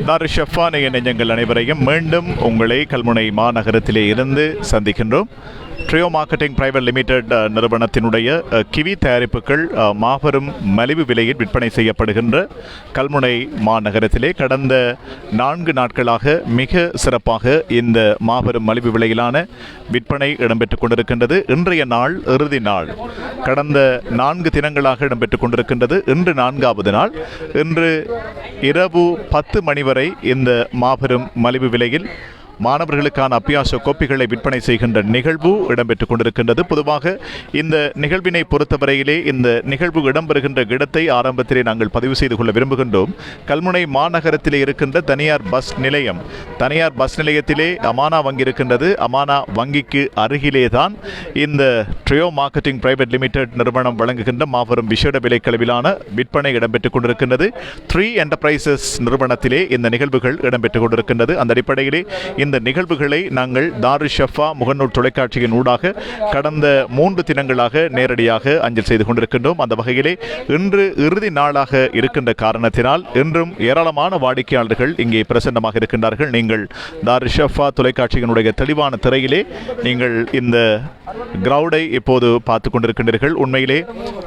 தாருஷஃபா நெஞ்சங்கள் அனைவரையும் மீண்டும் உங்களை கல்முனை மாநகரத்திலே இருந்து சந்திக்கின்றோம். ட்ரியோ மார்க்கெட்டிங் பிரைவேட் லிமிடெட் நிறுவனத்தினுடைய கிவி தயாரிப்புகள் மாபெரும் மலிவு விலையில் விற்பனை செய்யப்படுகின்ற கல்முனை மாநகரத்திலே கடந்த 4 நாட்களாக மிக சிறப்பாக இந்த மாபெரும் மலிவு விலையிலான விற்பனை இடம்பெற்றுக் கொண்டிருக்கின்றது. இன்றைய நாள் இறுதி நாள். கடந்த 4 தினங்களாக இடம்பெற்றுக் கொண்டிருக்கின்றது. இன்று 4வது நாள். இன்று இரவு 10 மணி வரை இந்த மாபெரும் மலிவு விலையில் மாணவர்களுக்கான அபியாச கோப்பிகளை விற்பனை செய்கின்ற நிகழ்வு இடம்பெற்றுக் கொண்டிருக்கின்றது. பொதுவாக இந்த நிகழ்வினை பொறுத்தவரையிலே இந்த நிகழ்வு இடம்பெறுகின்ற இடத்தை ஆரம்பத்திலே நாங்கள் பதிவு செய்து கொள்ள விரும்புகின்றோம். கல்முனை மாநகரத்திலே இருக்கின்ற தனியார் பஸ் நிலையம். தனியார் பஸ் நிலையத்திலே அமானா வங்கி இருக்கின்றது. அமானா வங்கிக்கு அருகிலே தான் இந்த ட்ரியோ மார்க்கெட்டிங் பிரைவேட் லிமிடெட் நிறுவனம் வழங்குகின்ற மாபெரும் விசேட விலைக்களவிலான விற்பனை இடம்பெற்றுக் கொண்டிருக்கின்றது. 3 என்டர்பிரைசஸ் நிறுவனத்திலே இந்த நிகழ்வுகள் இடம்பெற்றுக் கொண்டிருக்கின்றது. அந்த அடிப்படையிலே இந்த நிகழ்வுகளை நாங்கள் தாருஷஃபா முகநூல் தொலைக்காட்சியின் ஊடாக கடந்த 3 தினங்களாக நேரடியாக அஞ்சல் செய்து கொண்டிருக்கின்றோம். அந்த வகையிலே இன்று இறுதி நாளாக இருக்கின்ற காரணத்தினால் இன்றும் ஏராளமான வாடிக்கையாளர்கள் இங்கே பிரசன்னமாக இருக்கின்றார்கள். நீங்கள் தாருஷஃபா தொலைக்காட்சியினுடைய தெளிவான திரையிலே நீங்கள் இந்த கிரவுடை இப்போது பார்த்து கொண்டிருக்கின்றீர்கள். உண்மையிலே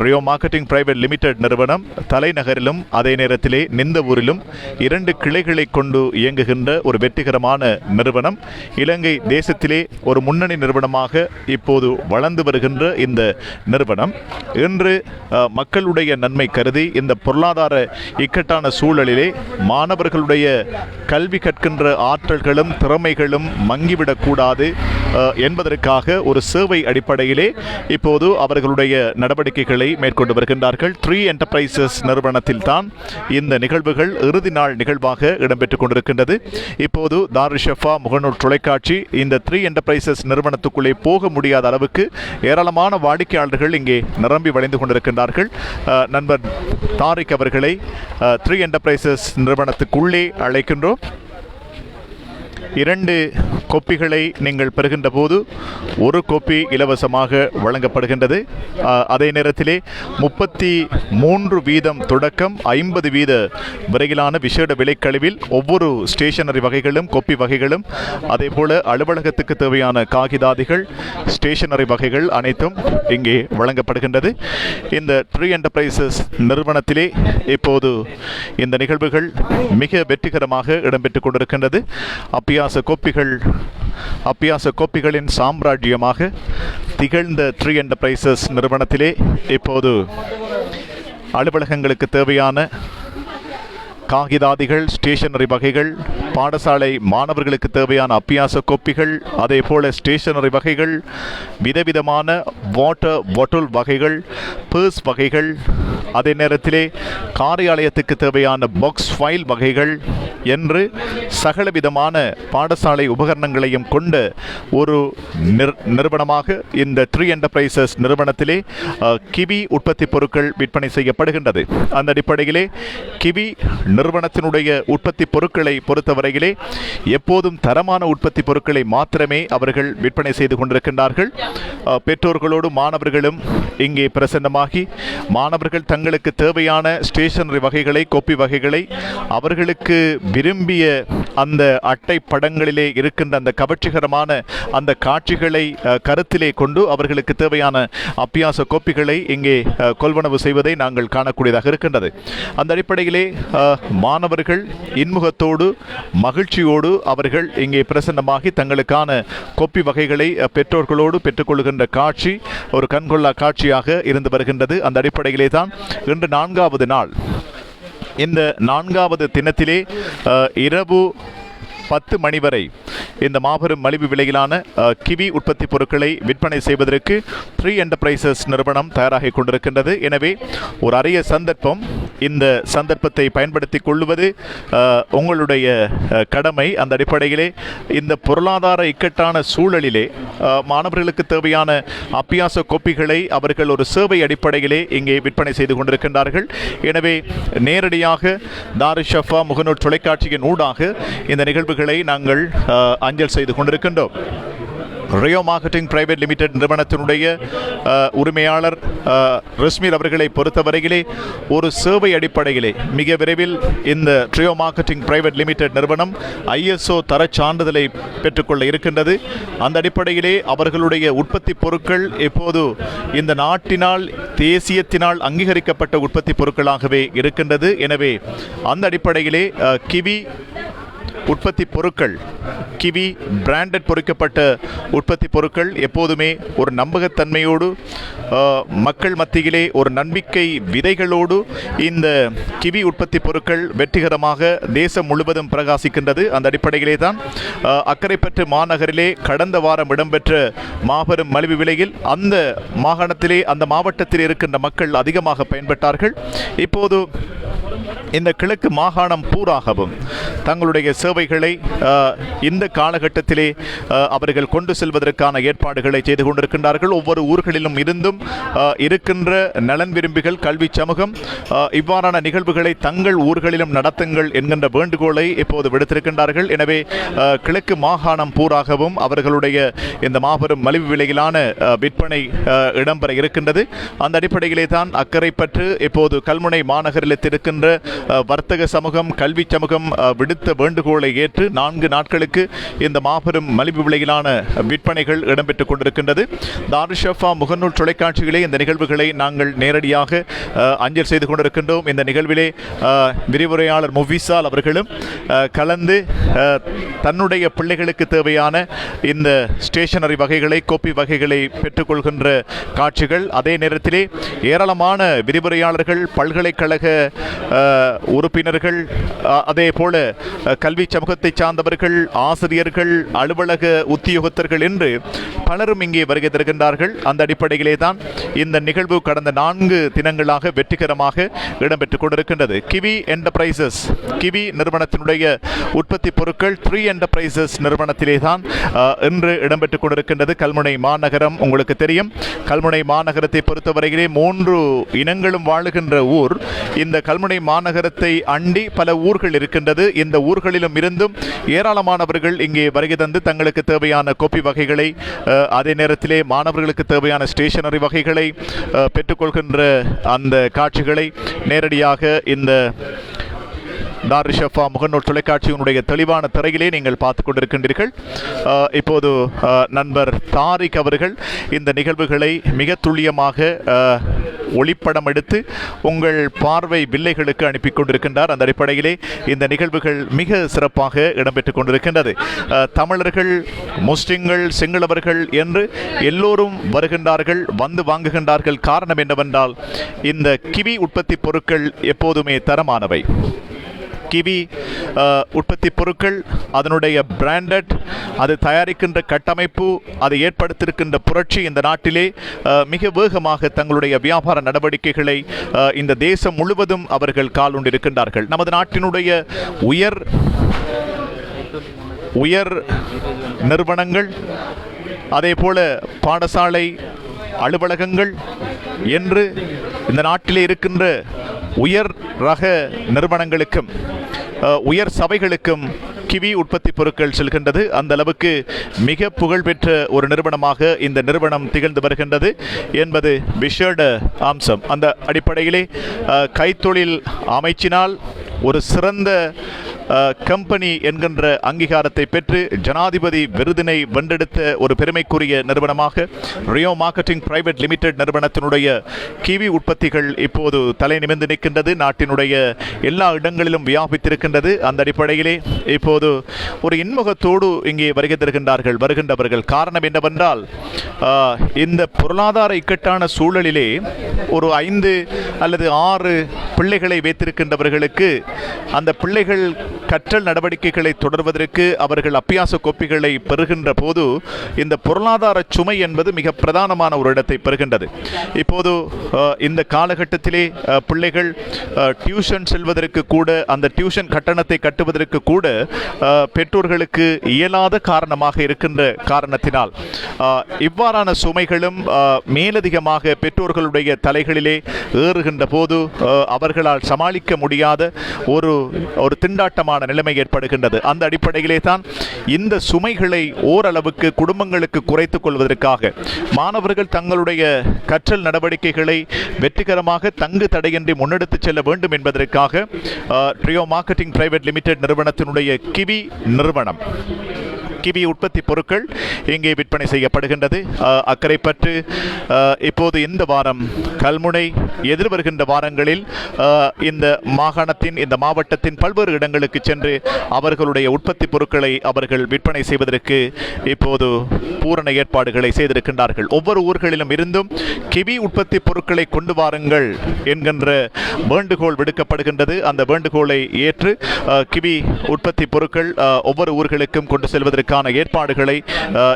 ரியோ மார்க்கெட்டிங் பிரைவேட் லிமிடெட் நிறுவனம் தலைநகரிலும் அதே நேரத்திலே நிந்தவூரிலும் 2 கிளைகளை கொண்டு இயங்குகின்ற ஒரு வெற்றிகரமான நிறுவனம். இலங்கை தேசத்திலே ஒரு முன்னணி நிறுவனமாக இப்போது வளர்ந்து வருகின்ற இந்த நிறுவனம் இன்று மக்களுடைய நன்மை கருதி இந்த பொருளாதார இக்கட்டான சூழலிலே மாணவர்களுடைய கல்வி கற்கின்ற ஆற்றல்களும் திறமைகளும் மங்கிவிடக்கூடாது என்பதற்காக ஒரு சேவை அடிப்படையிலே இப்போது அவர்களுடைய நடவடிக்கைகளை மேற்கொண்டு வருகின்றார்கள். 3 என்டர்பிரைசஸ் நிறுவனத்தில் தான் இந்த நிகழ்வுகள் இறுதி நாள் நிகழ்வாக இடம்பெற்றுக் கொண்டிருக்கின்றது. இப்போது தாருஷஃபா முகநூல் தொலைக்காட்சி இந்த 3 என்டர்பிரைசஸ் நிறுவனத்துக்குள்ளே போக முடியாத அளவுக்கு ஏராளமான வாடிக்கையாளர்கள் இங்கே நிரம்பி வழிந்து கொண்டிருக்கின்றார்கள். நண்பர் தாரிக் அவர்களை 3 என்டர்பிரைசஸ் நிறுவனத்துக்குள்ளே அழைக்கின்றோம். 2 கோப்பிகளை நீங்கள் பெறுகின்ற போது 1 கோப்பி இலவசமாக வழங்கப்படுகின்றது. அதே நேரத்திலே 33% தொடக்கம் 50% வரையிலான விசேட விலைக்கழிவில் ஒவ்வொரு ஸ்டேஷனரி வகைகளும் கோப்பி வகைகளும் அதே போல அலுவலகத்துக்கு தேவையான காகிதாதிகள் ஸ்டேஷனரி வகைகள் அனைத்தும் இங்கே வழங்கப்படுகின்றது. இந்த 3 என்டர்பிரைசஸ் நிறுவனத்திலே இப்போது இந்த நிகழ்வுகள் மிக வெற்றிகரமாக இடம்பெற்றுக் கொண்டிருக்கின்றது. அப்பியாச கோப்பிகளின் சாம்ராஜ்யமாக திகழ்ந்த 3 என்டர்பிரைசஸ் நிறுவனத்திலே இப்போது அலுவலகங்களுக்கு தேவையான காகிதாதிகள் ஸ்டேஷனரி வகைகள் பாடசாலை மாணவர்களுக்கு தேவையான அப்பியாச கோப்பிகள் அதே போல ஸ்டேஷனரி வகைகள் விதவிதமான வாட்டர் பாட்டில் வகைகள் பர்ஸ் வகைகள் அதே நேரத்திலே காரியாலயத்துக்கு தேவையான பாக்ஸ் ஃபைல் வகைகள் என்று சகலவிதமான பாடசாலை உபகரணங்களையும் கொண்ட ஒரு நிறுவனமாக இந்த 3 என்டர்பிரைசஸ் நிறுவனத்திலே கிவி உற்பத்தி பொருட்கள் விற்பனை செய்யப்படுகின்றது. அந்த அடிப்படையிலே கிவி நிறுவனத்தினுடைய உற்பத்தி பொருட்களை பொறுத்தவரையிலே எப்போதும் தரமான உற்பத்தி பொருட்களை மாத்திரமே அவர்கள் விற்பனை செய்து கொண்டிருக்கின்றார்கள். பெற்றோர்களோடு மாணவர்களும் இங்கே பிரசன்னமாகி மாணவர்கள் தங்களுக்கு தேவையான ஸ்டேஷனரி வகைகளை கோப்பி வகைகளை அவர்களுக்கு விரும்பிய அந்த அட்டை படங்களிலே இருக்கின்ற அந்த கவர்ச்சிகரமான அந்த காட்சிகளை கருத்திலே கொண்டு அவர்களுக்கு தேவையான அப்பியாச கோப்பிகளை இங்கே கொள்வனவு செய்வதை நாங்கள் காணக்கூடியதாக இருக்கின்றது. அந்த அடிப்படையிலே மாணவர்கள் இன்முகத்தோடு மகிழ்ச்சியோடு அவர்கள் இங்கே பிரசன்னமாகி தங்களுக்கான கோப்பி வகைகளை பெற்றோர்களோடு பெற்றுக்கொள்கின்ற காட்சி ஒரு கண்கொள்ளா காட்சியாக இருந்து வருகின்றது. அந்த அடிப்படையிலே தான் இன்று 4வது நாள். இந்த 4வது தினத்திலே இரவு 10 மணி வரை இந்த மாபெரும் மலிவு விலையிலான கிவி உற்பத்தி பொருட்களை விற்பனை செய்வதற்கு 3 என்டர்பிரைசஸ் நிறுவனம் தயாராகி கொண்டிருக்கின்றது. எனவே ஒரு அரிய சந்தர்ப்பம். இந்த சந்தர்ப்பத்தை பயன்படுத்திக் கொள்வது உங்களுடைய கடமை. அந்த அடிப்படையிலே இந்த பொருளாதார இக்கட்டான சூழலிலே மாணவர்களுக்கு தேவையான அப்பியாச கோப்பிகளை அவர்கள் ஒரு சேவை அடிப்படையிலே இங்கே விற்பனை செய்து கொண்டிருக்கின்றார்கள். எனவே நேரடியாக தாருஷஃபா முகநூல் தொலைக்காட்சியின் ஊடாக இந்த நிகழ்வுகளை நாங்கள் அஞ்சல் செய்து கொண்டிருக்கின்றோம். ரியோ மார்க்கெட்டிங் பிரைவேட் லிமிடெட் நிறுவனத்தினுடைய உரிமையாளர் ரஸ்மீர் அவர்களை பொறுத்தவரையிலே ஒரு சேவை அடிப்படையிலே மிக விரைவில் இந்த ரியோ மார்க்கெட்டிங் பிரைவேட் லிமிடெட் நிறுவனம் ISO தரச் சான்றிதழை பெற்றுக்கொள்ள இருக்கின்றது. அந்த அடிப்படையிலே அவர்களுடைய உற்பத்தி பொருட்கள் எப்போது இந்த நாட்டினால் தேசியத்தினால் அங்கீகரிக்கப்பட்ட உற்பத்தி பொருட்களாகவே இருக்கின்றது. எனவே அந்த அடிப்படையிலே கிவி உற்பத்தி பொருட்கள், கிவி பிராண்டட் பொறிக்கப்பட்ட உற்பத்தி பொருட்கள் எப்போதுமே ஒரு நம்பகத்தன்மையோடு மக்கள் மத்தியிலே ஒரு நம்பிக்கை விதைகளோடு இந்த கிவி உற்பத்தி பொருட்கள் வெற்றிகரமாக தேசம் முழுவதும் பிரகாசிக்கின்றது. அந்த அடிப்படையிலே தான் அக்கரைப்பற்று மாநகரிலே கடந்த வாரம் இடம்பெற்ற மாபெரும் மலிவு விலையில் அந்த மாகாணத்திலே அந்த மாவட்டத்தில் இருக்கின்ற மக்கள் அதிகமாக பயன்பட்டார்கள். இப்போது இந்த கிழக்கு மாகாணம் பூராகவும் தங்களுடைய சேவைகளை இந்த காலகட்டத்திலே அவர்கள் கொண்டு செல்வதற்கான ஏற்பாடுகளை செய்து கொண்டிருக்கின்றார்கள். ஒவ்வொரு ஊர்களிலும் இருந்தும் இருக்கின்ற நலன் விரும்பிகள், கல்வி சமூகம் இவ்வாறான நிகழ்வுகளை தங்கள் ஊர்களிலும் நடத்துங்கள் என்கின்ற வேண்டுகோளை இப்போது விடுத்திருக்கின்றார்கள். எனவே கிழக்கு மாகாணம் பூராகவும் அவர்களுடைய இந்த மாபெரும் மலிவு விலையிலான விற்பனை இடம்பெற இருக்கின்றது. அந்த அடிப்படையிலே தான் அக்கரைப்பற்று இப்போது கல்முனை மாநகரில் இருக்கின்ற வர்த்தக சமூகம், கல்வி சமூகம் விடுத்த வேண்டுகோளை ஏற்று 4 நாட்களுக்கு இந்த மாபெரும் மலிவு விலையிலான விற்பனைகள் இடம்பெற்றுக் கொண்டிருக்கின்றது. தாருஷஃபா முகநூல் தொலைக்காட்சிகளே இந்த நிகழ்வுகளை நாங்கள் நேரடியாக அஞ்சல் செய்து கொண்டிருக்கின்றோம். இந்த நிகழ்விலே விரிவுரையாளர் முஃபிசால் அவர்களும் கலந்து தன்னுடைய பிள்ளைகளுக்கு தேவையான இந்த ஸ்டேஷனரி வகைகளை, கோப்பி வகைகளை பெற்றுக்கொள்கின்ற காட்சிகள். அதே நேரத்திலே ஏராளமான விரிவுரையாளர்கள், பல்கலைக்கழக உறுப்பினர்கள், அதே போல கல்வி சமூகத்தை சார்ந்தவர்கள், ஆசிரியர்கள், அலுவலக உத்தியோகத்தர்கள் என்று பலரும் இங்கே வருகை தருகின்றார்கள். அந்த அடிப்படையிலே தான் இந்த நிகழ்வு கடந்த 4 தினங்களாக வெற்றிகரமாக இடம்பெற்றுக் கொண்டிருக்கின்றது. கிவி என்டர்பிரைசஸ், கிவி நிறுவனத்தினுடைய உற்பத்தி பொருட்கள் 3 என்டர்பிரைசஸ் நிறுவனத்திலே தான் இன்று இடம்பெற்றுக் கொண்டிருக்கின்றது. கல்முனை மாநகரம் உங்களுக்கு தெரியும். கல்முனை மாநகரத்தை பொறுத்தவரையிலே 3 இனங்களும் வாழுகின்ற ஊர். இந்த கல்முனை மாநகரத்தை அண்டி பல ஊர்கள் இருக்கின்றது. இந்த ஊர்களிலும் இருந்தும் ஏராளமானவர்கள் இங்கே வருகை தந்து தங்களுக்கு தேவையான கோப்பி வகைகளை, அதே நேரத்திலே மாணவர்களுக்கு தேவையான ஸ்டேஷனரி வகைகளை பெற்றுக்கொள்கின்ற அந்த காட்சிகளை நேரடியாக இந்த தாருஷஃபா முகநூல் தொலைக்காட்சியினுடைய தெளிவான திரையிலே நீங்கள் பார்த்துக் கொண்டிருக்கின்றீர்கள். இப்போது நண்பர் தாரிக் அவர்கள் இந்த நிகழ்வுகளை மிக துல்லியமாக ஒளிப்படம் எடுத்து உங்கள் பார்வை வில்லைகளுக்கு அனுப்பி கொண்டிருக்கின்றார். அந்த அடிப்படையிலே இந்த நிகழ்வுகள் மிக சிறப்பாக இடம்பெற்றுக் கொண்டிருக்கின்றது. தமிழர்கள், முஸ்லிம்கள், சிங்களவர்கள் என்று எல்லோரும் வருகின்றார்கள், வந்து வாங்குகின்றார்கள். காரணம் என்னவென்றால் இந்த கிவி உற்பத்தி பொருட்கள் எப்போதுமே தரமானவை. கிவி உற்பத்தி பொருட்கள், அதனுடைய பிராண்டட், அது தயாரிக்கின்ற கட்டமைப்பு, அது ஏற்படுத்தியிருக்கின்ற புரட்சி இந்த நாட்டிலே மிக வேகமாக தங்களுடைய வியாபார நடவடிக்கைகளை இந்த தேசம் முழுவதும் அவர்கள் காலூண்டிருக்கின்றார்கள். நமது நாட்டினுடைய உயர் நிறுவனங்கள், அதே போல பாடசாலை, அலுவலகங்கள் என்று இந்த நாட்டிலே இருக்கின்ற உயர் ரக நிறுவனங்களுக்கும் உயர் சபைகளுக்கும் கிவி உற்பத்தி பொருட்கள் செல்கின்றது. அந்த அளவுக்கு மிக புகழ்பெற்ற ஒரு நிறுவனமாக இந்த நிறுவனம் திகழ்ந்து வருகின்றது என்பது விசேட அம்சம். அந்த அடிப்படையிலே கைத்தொழில் அமைச்சினால் ஒரு சிறந்த கம்பெனி என்கின்ற அங்கீகாரத்தை பெற்று ஜனாதிபதி விருதினை வென்றெடுத்த ஒரு பெருமைக்குரிய நிறுவனமாக ரியோ மார்க்கெட்டிங் பிரைவேட் லிமிடெட் நிறுவனத்தினுடைய கிவி உற்பத்திகள் இப்போது தலை நிமிர்ந்து நிற்கின்றது. நாட்டினுடைய எல்லா இடங்களிலும் வியாபித்திருக்கின்றது. அந்த அடிப்படையிலே இப்போது ஒரு இன்முகத்தோடு இங்கே வருகை தருகின்றார்கள் வருகின்றவர்கள். காரணம் என்னவென்றால் இந்த பொருளாதார இக்கட்டான சூழலிலே ஒரு 5 அல்லது 6 பிள்ளைகளை வைத்திருக்கின்றவர்களுக்கு அந்த பிள்ளைகள் கற்றல் நடவடிக்கைகளை தொடர்வதற்கு அவர்கள் அபியாச கோப்பிகளை பெறுகின்ற போது இந்த பொருளாதார சுமை என்பது மிக பிரதானமான ஒரு இடத்தை பெறுகின்றது. இப்போது இந்த காலகட்டத்திலே பிள்ளைகள் டியூஷன் செல்வதற்கு கூட, அந்த டியூஷன் கட்டணத்தை கட்டுவதற்கு கூட பெற்றோர்களுக்கு இயலாத காரணமாக இருக்கின்ற காரணத்தினால் இவ்வாறான சுமைகளும் மேலதிகமாக பெற்றோர்களுடைய தலைகளிலே ஏறுகின்ற போது அவர்களால் சமாளிக்க முடியாத ஒரு திண்டாட்டமான கஷ்டமான நிலைமை ஏற்படுகின்றது. அந்த அடிப்படையிலே தான் இந்த சுமைகளை ஓரளவுக்கு குடும்பங்களுக்கு குறைத்துக் கொள்வதற்காக மாணவர்கள் தங்களுடைய கற்றல் நடவடிக்கைகளை வெற்றிகரமாக தங்கு தடையின்றி முன்னெடுத்துச் செல்ல வேண்டும் என்பதற்காக ட்ரியோ மார்க்கெட்டிங் பிரைவேட் லிமிடெட் நிறுவனத்தினுடைய கிவி நிறுவனம் கிவி உற்பத்தி பொருட்கள் இங்கே விற்பனை செய்யப்படுகின்றது. அக்கரைப்பற்று இப்போது இந்த வாரம் கல்முனை எதிர்வருகின்ற வாரங்களில் இந்த மாகாணத்தின் இந்த மாவட்டத்தின் பல்வேறு இடங்களுக்கு சென்று அவர்களுடைய உற்பத்தி பொருட்களை அவர்கள் விற்பனை செய்வதற்கு இப்போது பூரண ஏற்பாடுகளை செய்திருக்கின்றார்கள். ஒவ்வொரு ஊர்களிலும் இருந்தும் கிவி உற்பத்தி பொருட்களை கொண்டு வாருங்கள் என்கின்ற வேண்டுகோள் விடுக்கப்படுகின்றது. அந்த வேண்டுகோளை ஏற்று கிவி உற்பத்தி பொருட்கள் ஒவ்வொரு ஊர்களுக்கும் கொண்டு செல்வதற்கு ஏற்பாடுகளை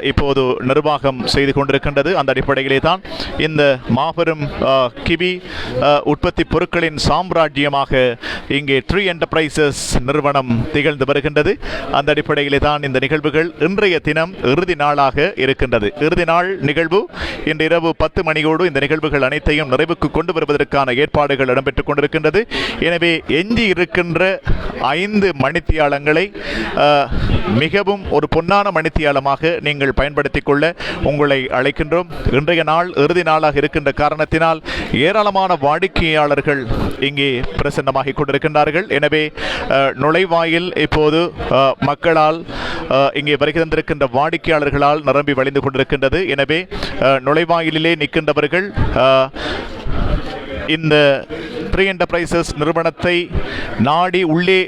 இப்போது நிர்வாகம் செய்து கொண்டிருக்கின்றது. அந்த அடிப்படையிலே தான் இந்த மாபெரும் கிவி உற்பத்தி பொருட்களின் சாம்ராஜ்யமாக இங்கே ட்ரீ என்டர்பிரைசஸ் நிறுவனம் திகழ்ந்து வருகின்றது. அந்த அடிப்படையிலே தான் இந்த நிகழ்வுகள் இன்றைய தினம் இறுதி நாளாக இருக்கின்றது. இறுதி நாள் நிகழ்வு இன்று இரவு 10 மணியோடு இந்த நிகழ்வுகள் அனைத்தையும் நிறைவுக்கு கொண்டு வருவதற்கான ஏற்பாடுகள் இடம்பெற்றுக் கொண்டிருக்கின்றது. எனவே எஞ்சி இருக்கின்ற 5 மணித்தியாலங்களை மிகவும் ஒரு பொன்னான மணித்தியாலமாக நீங்கள் பயன்படுத்திக் கொள்ள உங்களை அழைக்கின்றோம். இன்றைய நாள் இறுதி நாளாக இருக்கின்ற காரணத்தினால் ஏராளமான வாடிக்கையாளர்கள் இங்கே பிரசன்னமாகிக் கொண்டிருக்கின்றார்கள். எனவே நுழைவாயில் இப்போது மக்களால் இங்கே வருகை தந்திருக்கின்ற வாடிக்கையாளர்களால் நிரம்பி வழிந்து கொண்டிருக்கின்றது. எனவே நுழைவாயிலே நிற்கின்றவர்கள் இந்த ட்ரீ என்டர்பிரைசஸ் நிறுவனத்தை நாடி உள்ளே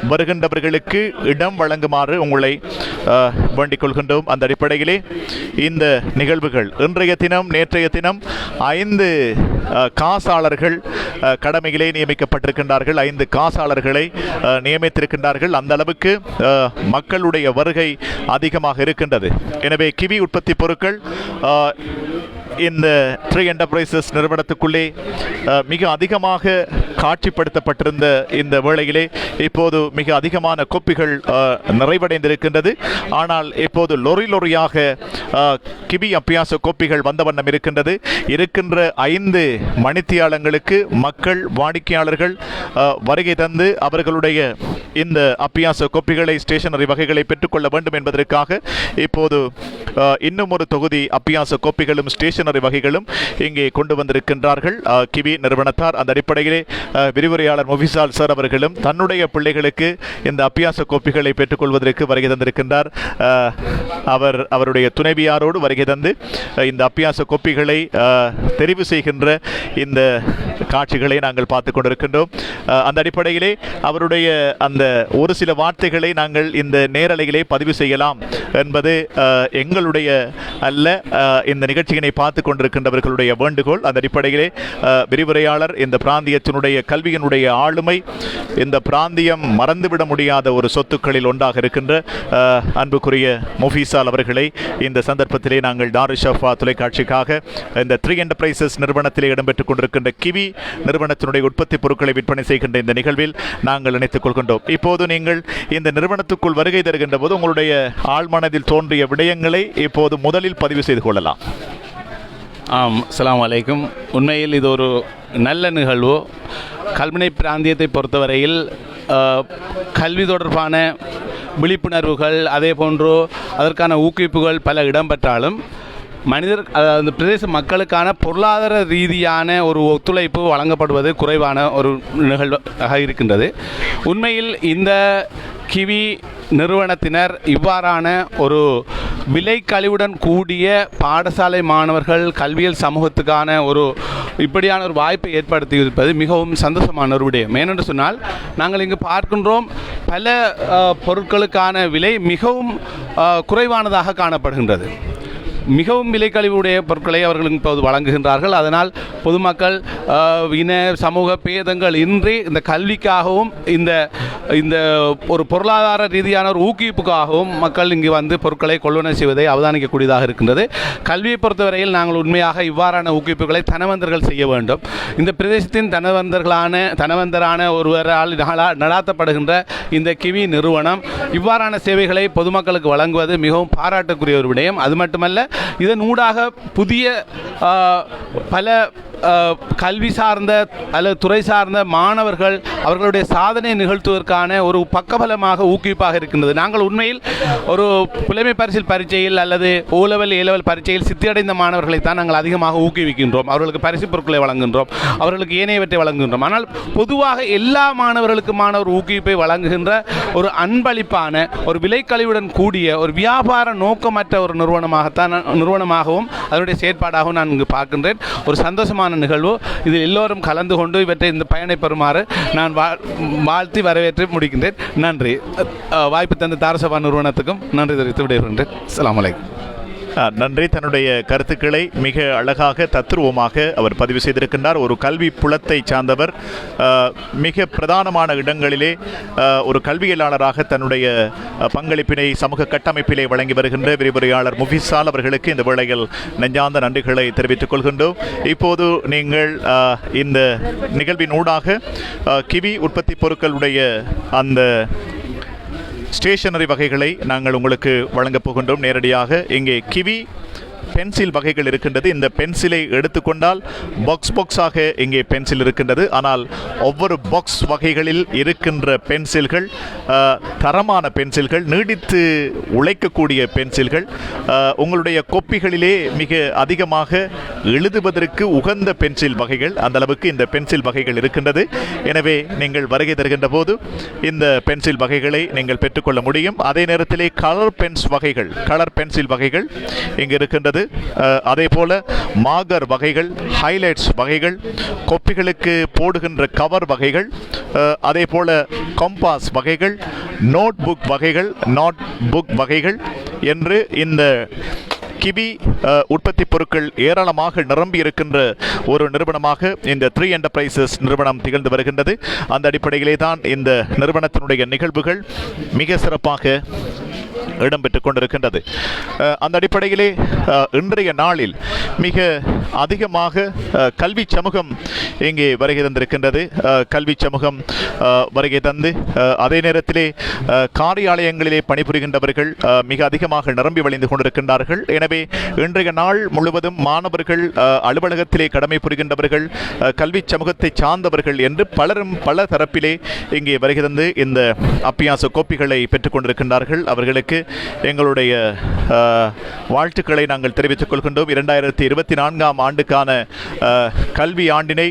வருகின்றவர்களுக்கு இடம் வழங்குமாறு உங்களை வேண்டிக் கொள்கின்றோம். அந்த அடிப்படையிலே இந்த நிகழ்வுகள் இன்றைய தினம் நேற்றைய தினம் 5 காசாளர்கள் கடமையிலே நியமிக்கப்பட்டிருக்கின்றார்கள். 5 காசாளர்களை நியமித்திருக்கின்றார்கள். அந்த அளவுக்கு மக்களுடைய வருகை அதிகமாக இருக்கின்றது. எனவே கிவி உற்பத்தி பொருட்கள் இந்த ட்ரீ என்டர்பிரைசஸ் நிறுவனத்துக்குள்ளே மிக அதிகமாக காட்சிப்படுத்தப்பட்டிருந்த இந்த வேளையிலே இப்போது மிக அதிகமான கோப்பிகள் நிறைவடைந்திருக்கின்றது. ஆனால் இப்போது லொரியாக கிவி அபியாச கோப்பிகள் வந்த வண்ணம் இருக்கின்றது. இருக்கின்ற 5 மணித்தியாலங்களுக்கு மக்கள் வாடிக்கையாளர்கள் வருகை தந்து அவர்களுடைய இந்த அபியாச கோப்பிகளை ஸ்டேஷனரி வகைகளை பெற்றுக்கொள்ள வேண்டும் என்பதற்காக இப்போது இன்னும் ஒரு தொகுதி அபியாச கோப்பிகளும் ஸ்டேஷனரி வகைகளும் இங்கே கொண்டு வந்திருக்கின்றார்கள் கிவி நிறுவனத்தார். அந்த அடிப்படையிலே விரிவுரையாளர் முஃபிசால் சார் அவர்களும் தன்னுடைய பிள்ளைகளுக்கு இந்த அபியாச கோப்பிகளை பெற்றுக்கொள்வதற்கு வருகை தந்திருக்கின்றார். அவருடைய துணைவியாரோடு வருகை தந்து இந்த அபியாச கோப்பிகளை தெரிவு செய்கின்ற இந்த காட்சிகளை நாங்கள் பார்த்து கொண்டிருக்கின்றோம். அந்த அடிப்படையிலே அவருடைய அந்த ஒரு சில வார்த்தைகளை நாங்கள் இந்த நேரலையிலே பதிவு செய்யலாம் என்பது எங்களுடைய அல்ல, இந்த நிகழ்ச்சியினை பார்த்து கொண்டிருக்கின்றவர்களுடைய வேண்டுகோள். அந்த அடிப்படையிலே விரிவுரையாளர் இந்த பிராந்தியத்தினுடைய கல்வியினுடைய ஆளுமை, இந்த பிராந்தியம் மறந்துவிட முடியாத ஒரு சொத்துக்களில் ஒன்றாக இருக்கின்ற அன்புக்குரிய முஃபிசால் அவர்களை இந்த சந்தர்ப்பத்திலே நாங்கள் தாருஷஃபா தொலைக்காட்சிக்காக இந்த ட்ரீ என்டர்பிரைசஸ் நிறுவனத்திலே இடம்பெற்றுக் கொண்டிருக்கின்ற கிவி நிறுவனத்தினுடைய உற்பத்தி பொருட்களை விற்பனை செய்கின்ற இந்த நிகழ்வில் நாங்கள் இணைத்துக் கொள்கின்றோம். இப்போது நீங்கள் இந்த நிறுவனத்துக்குள் வருகை தருகின்ற போது உங்களுடைய ஆழ்மனதில் தோன்றிய விடயங்களை இப்போது முதலில் பதிவு செய்து கொள்ளலாம். அஸ்ஸலாமு அலைக்கும். உண்மையில் இது ஒரு நல்ல நிகழ்வு. கல்முனை பிராந்தியத்தை பொறுத்தவரையில் கல்வி தொடர்பான விழிப்புணர்வுகள் அதே போன்று அதற்கான ஊக்குவிப்புகள் பல இடம்பெற்றாலும் அந்த பிரதேச மக்களுக்கான பொருளாதார ரீதியான ஒரு ஒத்துழைப்பு வழங்கப்படுவது குறைவான ஒரு நிகழ்வாக இருக்கின்றது. உண்மையில் இந்த கிவி நிறுவனத்தினர் இவ்வாறான ஒரு விலை கழிவுடன் கூடிய பாடசாலை மாணவர்கள் கல்வியல் சமூகத்துக்கான ஒரு இப்படியான ஒரு வாய்ப்பை ஏற்படுத்தி இருப்பது மிகவும் சந்தோஷமான ஒரு விடயம். ஏனென்று சொன்னால் நாங்கள் இங்கு பார்க்கின்றோம் பல பொருட்களுக்கான விலை மிகவும் குறைவானதாக காணப்படுகின்றது. மிகவும் விலை கழிவுடைய பொருட்களை அவர்கள் இப்போது வழங்குகின்றார்கள். அதனால் பொதுமக்கள் இன சமூக பேதங்கள் இன்றி இந்த கல்விக்காகவும் இந்த ஒரு பொருளாதார ரீதியான ஒரு ஊக்குவிப்புக்காகவும் மக்கள் இங்கு வந்து பொருட்களை கொள்வனவு செய்வதை அவதானிக்கக்கூடியதாக இருக்கின்றது. கல்வியை பொறுத்தவரையில் நாங்கள் உண்மையாக இவ்வாறான ஊக்குவிப்புகளை தனவந்தர்கள் செய்ய வேண்டும். இந்த பிரதேசத்தின் தனவந்தரான ஒருவரால் நடாத்தப்படுகின்ற இந்த கிவி நிறுவனம் இவ்வாறான சேவைகளை பொதுமக்களுக்கு வழங்குவது மிகவும் பாராட்டுக்குரிய ஒரு விடயம். அது மட்டுமல்ல, இதன் ஊடாக புதிய பல கல்வி சார்ந்த அல்லது துறை சார்ந்த மாணவர்கள் அவர்களுடைய சாதனை நிகழ்த்துவதற்கான ஒரு பக்கபலமாக ஊக்குவிப்பாக இருக்கின்றது. நாங்கள் உண்மையில் ஒரு புலமை பரிசில் பரீட்சையில் அல்லது ஓ லெவல் ஏ லெவல் பரீட்சையில் சித்தியடைந்த மாணவர்களை தான் நாங்கள் அதிகமாக ஊக்குவிக்கின்றோம். அவர்களுக்கு பரிசு பொருட்களை வழங்குகின்றோம், அவர்களுக்கு ஏனையவற்றை வழங்குகின்றோம். ஆனால் பொதுவாக எல்லா மாணவர்களுக்குமான ஒரு ஊக்குவிப்பை வழங்குகின்ற ஒரு அன்பளிப்பான ஒரு விலைக்கழிவுடன் கூடிய ஒரு வியாபார நோக்கமற்ற ஒரு நிறுவனமாகவும் அதனுடைய செயற்பாடாகவும் நான் இங்கு பார்க்கின்றேன். ஒரு சந்தோஷமான நிகழ்வு. இதில் எல்லோரும் கலந்து கொண்டு இவற்றை இந்த பயனை பெறுமாறு நான் வாழ்த்தி வரவேற்று முடிக்கின்றேன். நன்றி. வாய்ப்பு தந்த தாரசபா நிறுவனத்துக்கும் நன்றி தெரிவித்து விடைபெறுகின்றேன். அஸ்ஸலாமு அலைக்கும். நன்றி. தன்னுடைய கருத்துக்களை மிக அழகாக தத்துருவமாக அவர் பதிவு செய்திருக்கின்றார். ஒரு கல்வி புலத்தை சார்ந்தவர், மிக பிரதானமான இடங்களிலே ஒரு கல்வியலாளராக தன்னுடைய பங்களிப்பினை சமூக கட்டமைப்பிலே வழங்கி வருகின்ற விரிவுரையாளர் முஃபிசால் அவர்களுக்கு இந்த வேளையில் நெஞ்சார்ந்த நன்றிகளை தெரிவித்துக் கொள்கின்றோம். இப்போது நீங்கள் இந்த நிகழ்வின் ஊடாக கிவி உற்பத்தி பொருட்களுடைய அந்த ஸ்டேஷனரி வகைகளை நாங்கள் உங்களுக்கு வழங்கப் போகின்றோம். நேரடியாக இங்கே கிவி பென்சில் வகைகள் இருக்கின்றது. இந்த பென்சிலை எடுத்துக்கொண்டால் பாக்ஸாக இங்கே பென்சில் இருக்கின்றது. ஆனால் ஒவ்வொரு பாக்ஸ் வகைகளில் இருக்கின்ற பென்சில்கள் தரமான பென்சில்கள், நீடித்து உழைக்கக்கூடிய பென்சில்கள், உங்களுடைய கொப்பிகளிலே மிக அதிகமாக எழுதுவதற்கு உகந்த பென்சில் வகைகள், அந்த அளவுக்கு இந்த பென்சில் வகைகள் இருக்கின்றது. எனவே நீங்கள் வருகை தருகின்ற போது இந்த பென்சில் வகைகளை நீங்கள் பெற்றுக்கொள்ள முடியும். அதே நேரத்திலே கலர் பென்சில் வகைகள் இங்கு இருக்கின்றது. அதே போல மார்கர் வகைகள், ஹைலைட்ஸ் வகைகள், கொப்பிகளுக்கு போடுகின்ற கவர் வகைகள், அதே போல கம்பாஸ் வகைகள், நோட் புக் வகைகள் என்று இந்த கிவி உற்பத்தி பொருட்கள் ஏராளமாக நிரம்பி இருக்கின்ற ஒரு நிறுவனமாக இந்த 3 என்டர்பிரைசஸ் நிறுவனம் திகழ்ந்து வருகின்றது. அந்த அடிப்படையிலே தான் இந்த நிறுவனத்தினுடைய நிகழ்வுகள் மிக சிறப்பாக இடம்பெற்றுக் கொண்டிருக்கின்றது. அந்த அடிப்படையிலே இன்றைய நாளில் மிக அதிகமாக கல்வி சமூகம் இங்கே வருகை தந்திருக்கின்றது. கல்வி சமூகம் வருகை தந்து அதே நேரத்திலே காரியாலயங்களிலே பணிபுரிகின்றவர்கள் மிக அதிகமாக நிரம்பி வழிந்து கொண்டிருக்கின்றார்கள். எனவே இன்றைய நாள் முழுவதும் மாணவர்கள், அலுவலகத்திலே கடமை புரிகின்றவர்கள், கல்வி சமூகத்தை சார்ந்தவர்கள் என்று பலரும் பல தரப்பிலே இங்கே வருகை தந்து இந்த அப்பியாச கோப்பிகளை பெற்றுக் கொண்டிருக்கின்றார்கள். அவர்களுக்கு எங்களுடைய வாழ்த்துக்களை நாங்கள் தெரிவித்துக் கொள்கின்றோம். 2024ஆம் ஆண்டுக்கான கல்வி ஆண்டினை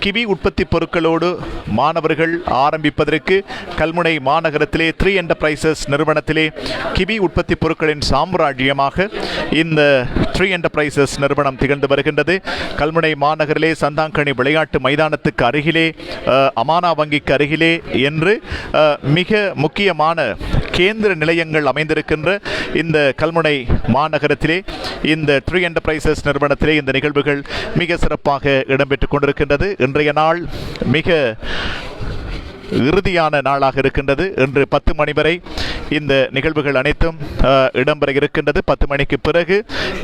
கிவி உற்பத்தி பொருட்களோடு மாணவர்கள் ஆரம்பிப்பதற்கு கல்முனை மாநகரத்திலே 3 என்டர்பிரைசஸ் நிறுவனத்திலே கிவி உற்பத்தி பொருட்களின் சாம்ராஜ்யமாக இந்த 3 என்டர்பிரைசஸ் நிறுவனம் திகழ்ந்து வருகின்றது. கல்முனை மாநகரிலே சந்தாங்கனி விளையாட்டு மைதானத்துக்கு அருகிலே, அமானா வங்கிக்கு அருகிலே என்று மிக முக்கியமான கேந்திர நிலையங்கள் அமைந்திருக்கின்ற இந்த கல்முனை மாநகரத்திலே இந்த 3 என்டர்பிரைசஸ் நிறுவனத்திலே இந்த நிகழ்வுகள் மிக சிறப்பாக இடம்பெற்றுக் கொண்டிருக்கின்றது. இன்றைய நாள் மிக இறுதியான நாளாக இருக்கின்றது. இன்று 10 மணி வரை இந்த நிகழ்வுகள் அனைத்தும் இடம்பெற இருக்கின்றது. 10 மணிக்கு பிறகு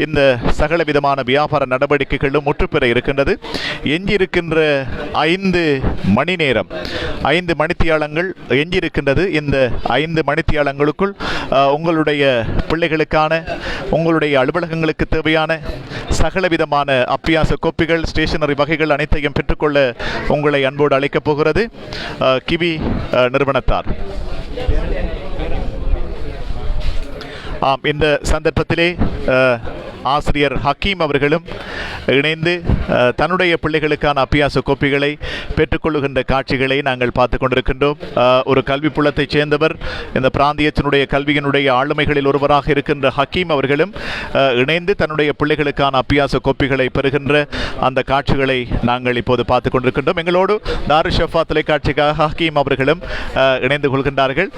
இந்த சகல விதமான வியாபார நடவடிக்கைகளும் முற்றுப்பெற இருக்கின்றது. எஞ்சியிருக்கின்ற 5 மணி நேரம், 5 மணித்தியாலங்கள் எஞ்சியிருக்கின்றது. இந்த 5 மணித்தியாலங்களுக்குள் உங்களுடைய பிள்ளைகளுக்கான, உங்களுடைய அலுவலகங்களுக்கு தேவையான சகல விதமான அப்பியாச கோப்பிகள், ஸ்டேஷனரி வகைகள் அனைத்தையும் பெற்றுக்கொள்ள உங்களை அன்போடு அழைக்கப் போகிறது கிவி நிறுவனத்தார். இந்த சந்தர்ப்பத்திலே ஆசிரியர் ஹக்கீம் அவர்களும் இணைந்து தன்னுடைய பிள்ளைகளுக்கான அப்பியாச கோப்பிகளை பெற்றுக்கொள்ளுகின்ற காட்சிகளை நாங்கள் பார்த்து கொண்டிருக்கின்றோம். ஒரு கல்வி புலத்தைச் சேர்ந்தவர், இந்த பிராந்தியத்தினுடைய கல்வியினுடைய ஆளுமைகளில் ஒருவராக இருக்கின்ற ஹக்கீம் அவர்களும் இணைந்து தன்னுடைய பிள்ளைகளுக்கான அப்பியாச கோப்பிகளை பெறுகின்ற அந்த காட்சிகளை நாங்கள் இப்போது பார்த்து கொண்டிருக்கின்றோம். எங்களோடு தாருஷஃபா தொலைக்காட்சிக்காக ஹக்கீம் அவர்களும் இணைந்து கொள்கின்றார்கள்.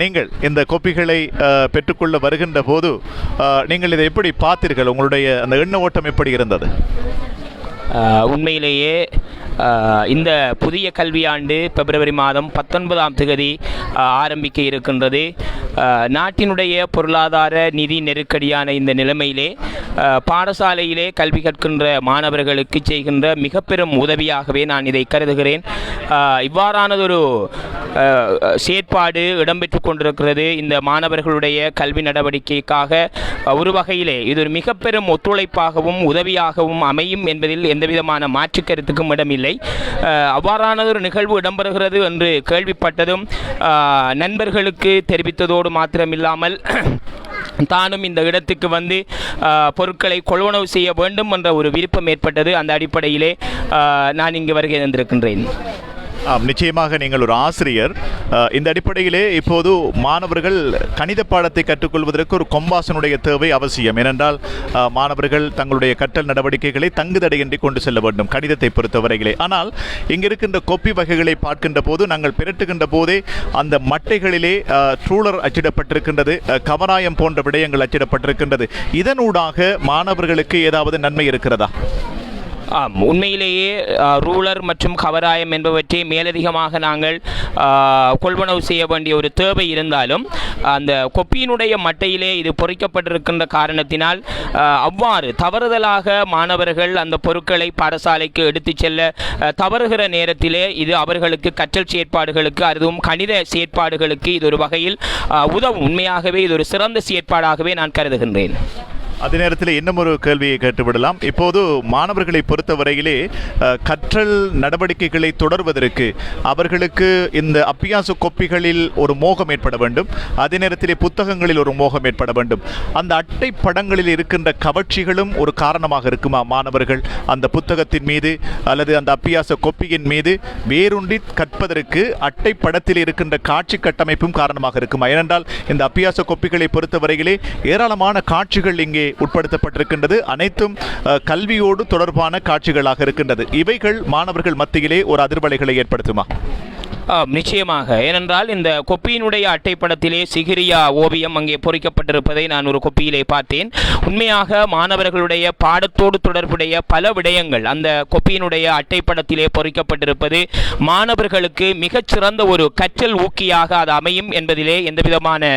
நீங்கள் இந்த கோப்பிகளை பெற்றுக்கொள்ள வருகின்ற போது நீங்கள் இதை எப்படி பார்த்தீர்கள்? உங்களுடைய அந்த எண்ண ஓட்டம் எப்படி இருந்தது? உண்மையிலேயே இந்த புதிய கல்வியாண்டு பிப்ரவரி மாதம் 19ஆம் தேதி ஆரம்பிக்க இருக்கின்றது. நாட்டினுடைய பொருளாதார நிதி நெருக்கடியான இந்த நிலைமையிலே பாடசாலையிலே கல்வி கற்கின்ற மாணவர்களுக்கு செய்கின்ற மிக பெரும் உதவியாகவே நான் இதை கருதுகிறேன். இவ்வாறானதொரு செயற்பாடு இடம்பெற்று கொண்டிருக்கிறது. இந்த மாணவர்களுடைய கல்வி நடவடிக்கைக்காக ஒரு வகையிலே இது ஒரு மிக பெரும் ஒத்துழைப்பாகவும் உதவியாகவும் அமையும் என்பதில் எந்தவிதமான மாற்று கருத்துக்கும் இடமில்லை. அவ்வாறானதொரு நிகழ்வு இடம்பெறுகிறது என்று கேள்விப்பட்டதும் நண்பர்களுக்கு தெரிவித்ததோடு மாத்திரமில்லாமல் தானும் இந்த இடத்துக்கு வந்து பொருட்களை கொள்வனவு செய்ய வேண்டும் என்ற ஒரு விருப்பம் ஏற்பட்டது. அந்த அடிப்படையிலே நான் இங்கு வருகை தந்திருக்கின்றேன். நிச்சயமாக நீங்கள் ஒரு ஆசிரியர். இந்த அடிப்படையிலே இப்போது மாணவர்கள் கணித பாடத்தை கற்றுக்கொள்வதற்கு ஒரு கொம்பாசனுடைய தேவை அவசியம். ஏனென்றால் மாணவர்கள் தங்களுடைய கற்றல் நடவடிக்கைகளை தங்குதடையின்றி கொண்டு செல்ல வேண்டும் கணிதத்தை பொறுத்தவரையிலே. ஆனால் இங்கு இருக்கின்ற கொப்பி வகைகளை பார்க்கின்ற போது நாங்கள் பிரட்டுகின்ற போதே அந்த மட்டைகளிலே ட்ரூலர் அச்சிடப்பட்டிருக்கின்றது, கவராயம் போன்ற விடயங்கள் அச்சிடப்பட்டிருக்கின்றது. இதனூடாக மாணவர்களுக்கு ஏதாவது நன்மை இருக்கிறதா? உண்மையிலேயே ரூலர் மற்றும் கவராயம் என்பவற்றை மேலதிகமாக நாங்கள் கொள்வனவு செய்ய வேண்டிய ஒரு தேவை இருந்தாலும் அந்த கொப்பியினுடைய மட்டையிலே இது பொறிக்கப்பட்டிருக்கின்ற காரணத்தினால் அவ்வாறு தவறுதலாக மாணவர்கள் அந்த பொருட்களை பாடசாலைக்கு எடுத்து செல்ல தவறுகிற நேரத்திலே இது அவர்களுக்கு கற்றல் செயற்பாடுகளுக்கு அதுவும் கணித செயற்பாடுகளுக்கு இது ஒரு வகையில் உதவும். உண்மையாகவே இது ஒரு சிறந்த செயற்பாடாகவே நான் கருதுகின்றேன். அதே நேரத்தில் இன்னும் ஒரு கேள்வியை கேட்டுவிடலாம். இப்போது மாணவர்களை பொறுத்தவரையிலே கற்றல் நடவடிக்கைகளை தொடர்வதற்கு அவர்களுக்கு இந்த அப்பியாச கொப்பிகளில் ஒரு மோகம் ஏற்பட வேண்டும், அதே நேரத்திலே புத்தகங்களில் ஒரு மோகம் ஏற்பட வேண்டும். அந்த அட்டை படங்களில் இருக்கின்ற கவர்ச்சிகளும் ஒரு காரணமாக இருக்குமா? மாணவர்கள் அந்த புத்தகத்தின் மீது அல்லது அந்த அப்பியாச கொப்பியின் மீது வேரூன்றி கற்பதற்கு அட்டை படத்தில் இருக்கின்ற காட்சி கட்டமைப்பும் காரணமாக இருக்குமா? ஏனென்றால் இந்த அப்பியாச கொப்பிகளை பொறுத்தவரையிலே ஏராளமான காட்சிகள் இங்கே உட்படுத்தப்பட்டிருக்கின்றது. அனைத்தும் கல்வியோடு தொடர்பான காட்சிகளாக இருக்கின்றது. இவைகள் மாணவர்கள் மத்தியிலே ஒரு அதிர்வலைகளை ஏற்படுத்துமா? நிச்சயமாக. ஏனென்றால் இந்த கொப்பியினுடைய அட்டைப்படத்திலே சிகிரியா ஓவியம் அங்கே பொறிக்கப்பட்டிருப்பதை நான் ஒரு கொப்பியிலே பார்த்தேன். உண்மையாக மாணவர்களுடைய பாடத்தோடு தொடர்புடைய பல விடயங்கள் அந்த கொப்பியினுடைய அட்டைப்படத்திலே பொறிக்கப்பட்டிருப்பது மாணவர்களுக்கு மிகச்சிறந்த ஒரு கற்றல் ஊக்கியாக அது அமையும் என்பதிலே எந்தவிதமான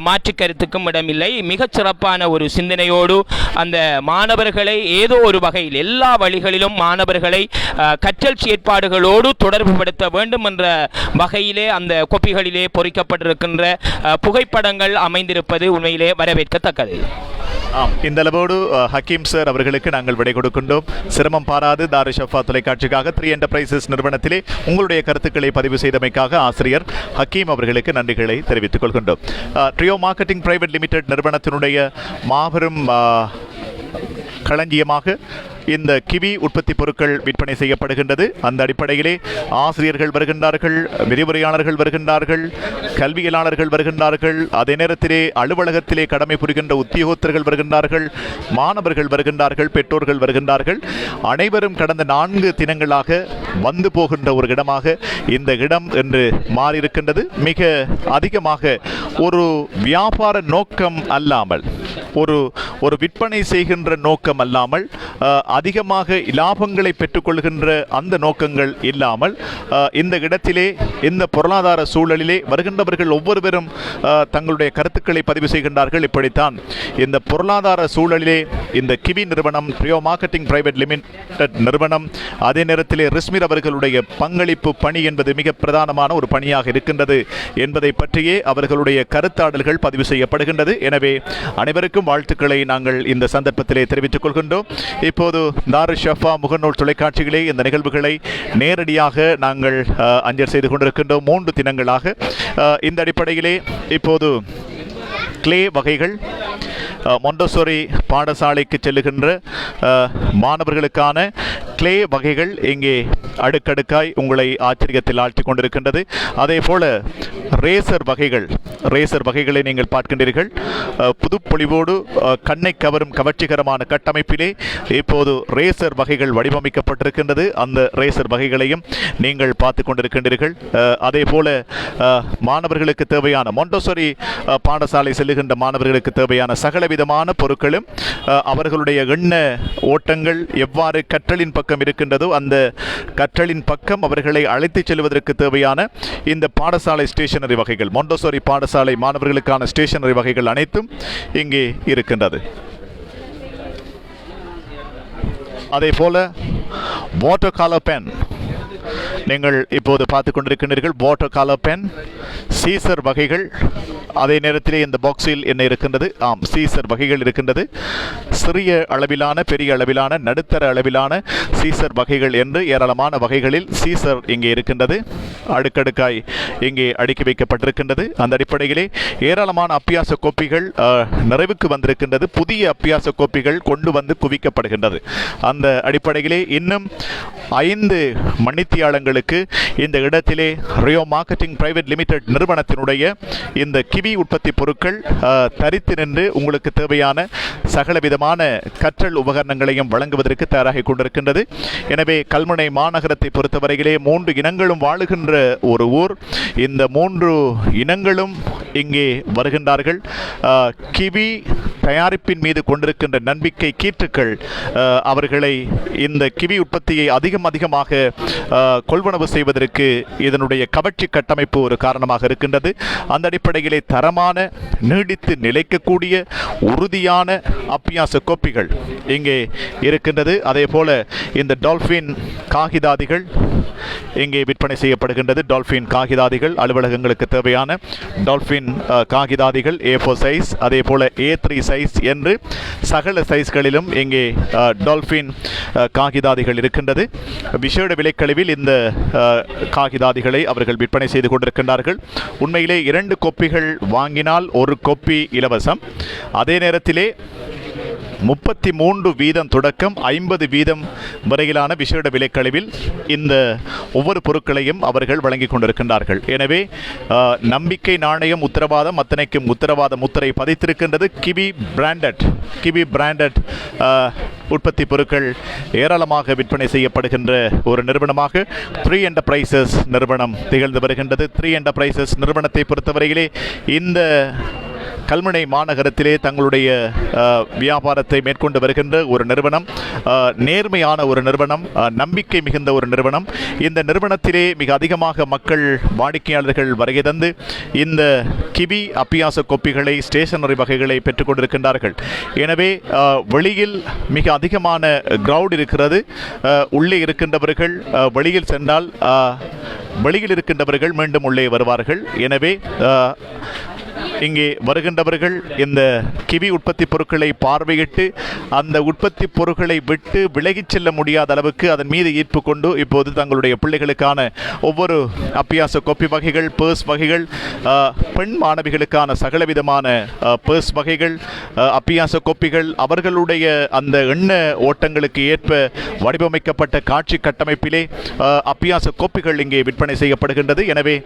மாற்று கருத்துக்கும் இடமில்லை. மிகச்சிறப்பான ஒரு சிந்தனையோடு அந்த மாணவர்களை ஏதோ ஒரு வகையில் எல்லா வழிகளிலும் மாணவர்களை கற்றல் செயற்பாடுகளோடு தொடர்புபடுத்த வேண்டும் என்ற வகையிலே அந்த கொப்பிகளிலே பொறிக்கப்பட்டிருக்கின்ற புகைப்படங்கள் அமைந்திருப்பது உண்மையிலே வரவேற்கத்தக்கது. இந்த அளவோடு ஹக்கீம் சார் அவர்களுக்கு நாங்கள் விடை கொடுக்கின்றோம். சிரமம் பாராது தாரு ஷஃபா தொலைக்காட்சிக்காக 3 என்டர்பிரைசஸ் நிறுவனத்திலே உங்களுடைய கருத்துக்களை பதிவு செய்தமைக்காக ஆசிரியர் ஹக்கீம் அவர்களுக்கு நன்றிகளை தெரிவித்துக் கொள்கின்றோம். ட்ரியோ மார்க்கெட்டிங் பிரைவேட் லிமிடெட் நிறுவனத்தினுடைய மாபெரும் களஞ்சியமாக இந்த கிவி உற்பத்தி பொருட்கள் விற்பனை செய்யப்படுகின்றது. அந்த அடிப்படையிலே ஆசிரியர்கள் வருகின்றார்கள், விரிவுரையாளர்கள் வருகின்றார்கள், கல்வியலாளர்கள் வருகின்றார்கள், அதே நேரத்திலே அலுவலகத்திலே கடமை புரிகின்ற உத்தியோகத்தர்கள் வருகின்றார்கள், மாணவர்கள் வருகின்றார்கள், பெற்றோர்கள் வருகின்றார்கள். அனைவரும் கடந்த 4 தினங்களாக வந்து போகின்ற ஒரு இடமாக இந்த இடம் என்று மாறியிருக்கின்றது. மிக அதிகமாக ஒரு வியாபார நோக்கம் அல்லாமல், ஒரு விற்பனை செய்கின்ற நோக்கம் அல்லாமல், அதிகமாக லாபங்களை பெற்றுக்கொள்கின்ற அந்த நோக்கங்கள் இல்லாமல் இந்த இடத்திலே இந்த பொருளாதார சூழலிலே வருகின்றவர்கள் ஒவ்வொருவரும் தங்களுடைய கருத்துக்களை பதிவு செய்கின்றார்கள். இப்படித்தான் இந்த பொருளாதார சூழலிலே இந்த கிவி நிறுவனம், ட்ரியோ மார்க்கெட்டிங் பிரைவேட் லிமிடெட் நிறுவனம், அதே நேரத்திலே ரிஸ்மிர் அவர்களுடைய பங்களிப்பு பணி என்பது மிக பிரதானமான ஒரு பணியாக இருக்கின்றது என்பதை பற்றியே அவர்களுடைய கருத்தாடல்கள் பதிவு செய்யப்படுகின்றது. எனவே அனைவருக்கும் வாழ்த்துக்களை நாங்கள் இந்த சந்தர்ப்பத்திலே தெரிவித்துக் கொள்கின்றோம். இப்போது தாரு ஷஃபா முகநூல் தொலைக்காட்சிகளே இந்த நிகழ்வுகளை நேரடியாக நாங்கள் அஞ்சல் செய்து கொண்டிருக்கின்றோம் 3 தினங்களாக. இந்த அடிப்படையிலே இப்போது கிளே வகைகள், மொண்டசோரி பாடசாலைக்கு செல்லுகின்ற மாணவர்களுக்கான கிளே வகைகள் இங்கே அடுக்கடுக்காய் உங்களை ஆச்சரியத்தில் ஆழ்த்தி கொண்டிருக்கின்றது. அதே போல ரேசர் வகைகளை நீங்கள் பார்க்கின்றீர்கள். புதுப்பொலிவோடு கண்ணை கவரும் கவர்ச்சிகரமான கட்டமைப்பிலே இப்போது ரேசர் வகைகள் வடிவமைக்கப்பட்டிருக்கின்றது. அந்த ரேசர் வகைகளையும் நீங்கள் பார்த்து கொண்டிருக்கின்றீர்கள். அதே போல மாணவர்களுக்கு தேவையான மொண்டசோரி பாடசாலை செல்லுகின்ற மாணவர்களுக்கு தேவையான சகல விதமான பொருட்களும் அவர்களுடைய எண்ண ஓட்டங்கள் எவ்வாறு கற்றலின் பக்கம் பக்கம் இருக்கின்றதோ அந்த கற்றலின் பக்கம் அவர்களை அழைத்துச் செல்வதற்கு தேவையான இந்த பாடசாலை ஸ்டேஷனரி வகைகள், மொண்டசோரி பாடசாலை மாணவர்களுக்கான ஸ்டேஷனரி வகைகள் அனைத்தும் இங்கே இருக்கின்றது. அதே போல வாட்டர் கலர் பென் நீங்கள் இப்போது பார்த்து கொண்டிருக்கின்றீர்கள். வாட்டர் கலர் பென், சீசர் வகைகள், அதே நேரத்திலே இந்த பாக்ஸில் என்ன இருக்கின்றது? ஆம், சீசர் வகைகள் இருக்கின்றது. சிறிய அளவிலான, பெரிய அளவிலான, நடுத்தர அளவிலான சீசர் வகைகள் என்று ஏராளமான வகைகளில் சீசர் இங்கே இருக்கின்றது. அடுக்கடுக்காய் இங்கே அடுக்கி வைக்கப்பட்டிருக்கின்றது. அந்த அடிப்படையிலே ஏராளமான அப்பியாச கோப்பிகள் நிறைவுக்கு வந்திருக்கின்றது. புதிய அப்பியாச கோப்பிகள் கொண்டு வந்து குவிக்கப்படுகின்றது. அந்த அடிப்படையிலே இன்னும் 5 மணித்தியாலங்களுக்கு இந்த இடத்திலே ரியோ மார்க்கெட்டிங் பிரைவேட் லிமிடெட் நிறுவனத்தினுடைய இந்த கிவி உற்பத்தி பொருட்கள் தரித்து நின்று உங்களுக்கு தேவையான சகல விதமான கற்றல் உபகரணங்களையும் வழங்குவதற்கு தயாராகி கொண்டிருக்கின்றது. எனவே கல்முனை மாநகரத்தை பொறுத்தவரையிலே 3 இனங்களும் வாழுகின்ற ஒரு ஊர். இந்த 3 இனங்களும் இங்கே வருகின்றார்கள். கிவி தயாரிப்பின் மீது கொண்டிருக்கின்ற நம்பிக்கை கீற்றுக்கள் அவர்களை இந்த கிவி உற்பத்தியை அதிகமாக கொள்வனவு செய்வதற்கு இதனுடைய கவர்ச்சி கட்டமைப்பு ஒரு காரணமாக இருக்கின்றது. அந்த அடிப்படையிலே தரமான, நீடித்து நிலைக்கக்கூடிய, உறுதியான அப்பியாச கோப்பிகள் இங்கே இருக்கின்றது. அதே போல இந்த டால்பின் காகிதாதிகள் இங்கே விற்பனை செய்யப்படுகின்றது. டால்பின் காகிதாதிகள், அலுவலகங்களுக்கு தேவையான டால்பின் காகிதாதிகள் A4 சைஸ், அதே போல A3 சைஸ் என்று சகல சைஸ்களிலும் இங்கே டால்பின் காகிதாதிகள் இருக்கின்றது. விசேட விலைக்கழிவில் இந்த காகிதாதிகளை அவர்கள் விற்பனை செய்து கொண்டிருக்கின்றார்கள். உண்மையிலே 2 கோப்பிகள் வாங்கினால் 1 கோப்பி இலவசம். அதே நேரத்திலே 33% தொடக்கம் 50% வரையிலான விசேட விலைக்கழிவில் இந்த ஒவ்வொரு பொருட்களையும் அவர்கள் வழங்கிக் கொண்டிருக்கின்றார்கள். எனவே நம்பிக்கை, நாணயம், உத்தரவாதம் அத்தனைக்கும் உத்தரவாத முத்திரை பதித்திருக்கின்றது. கிவி பிராண்டட் உற்பத்தி பொருட்கள் ஏராளமாக விற்பனை செய்யப்படுகின்ற ஒரு நிறுவனமாக 3 என்டர்பிரைசஸ் நிறுவனம் திகழ்ந்து வருகின்றது. 3 என்டர்பிரைசஸ் நிறுவனத்தை பொறுத்தவரையிலே இந்த கல்முனை மாநகரத்திலே தங்களுடைய வியாபாரத்தை மேற்கொண்டு வருகின்ற ஒரு நிறுவனம், நேர்மையான ஒரு நிறுவனம், நம்பிக்கை மிகுந்த ஒரு நிறுவனம். இந்த நிறுவனத்திலே மிக அதிகமாக மக்கள், வாடிக்கையாளர்கள் வருகை தந்து இந்த கிவி அப்பியாச கோப்பிகளை, ஸ்டேஷனரி வகைகளை பெற்றுக் கொண்டிருக்கின்றார்கள். எனவே வெளியில் மிக அதிகமான கிரவுட் இருக்கிறது. உள்ளே இருக்கின்றவர்கள் வெளியில் சென்றால் வெளியில் இருக்கின்றவர்கள் மீண்டும் உள்ளே வருவார்கள். எனவே இங்கே வருகின்றவர்கள் இந்த கிவி உற்பத்தி பொருட்களை பார்வையிட்டு அந்த உற்பத்தி பொருட்களை விட்டு விலகிச் செல்ல முடியாத அளவுக்கு அதன் மீது ஈர்ப்பு கொண்டு இப்போது தங்களுடைய பிள்ளைகளுக்கான ஒவ்வொரு அப்பியாச கோப்பி வகைகள், பர்ஸ் வகைகள், பெண் மாணவிகளுக்கான சகலவிதமான பர்ஸ் வகைகள், அப்பியாச கோப்பிகள், அவர்களுடைய அந்த எண்ண ஓட்டங்களுக்கு ஏற்ப வடிவமைக்கப்பட்ட காட்சி கட்டமைப்பிலே அப்பியாச கோப்பிகள் இங்கே விற்பனை செய்யப்படுகின்றது. எனவே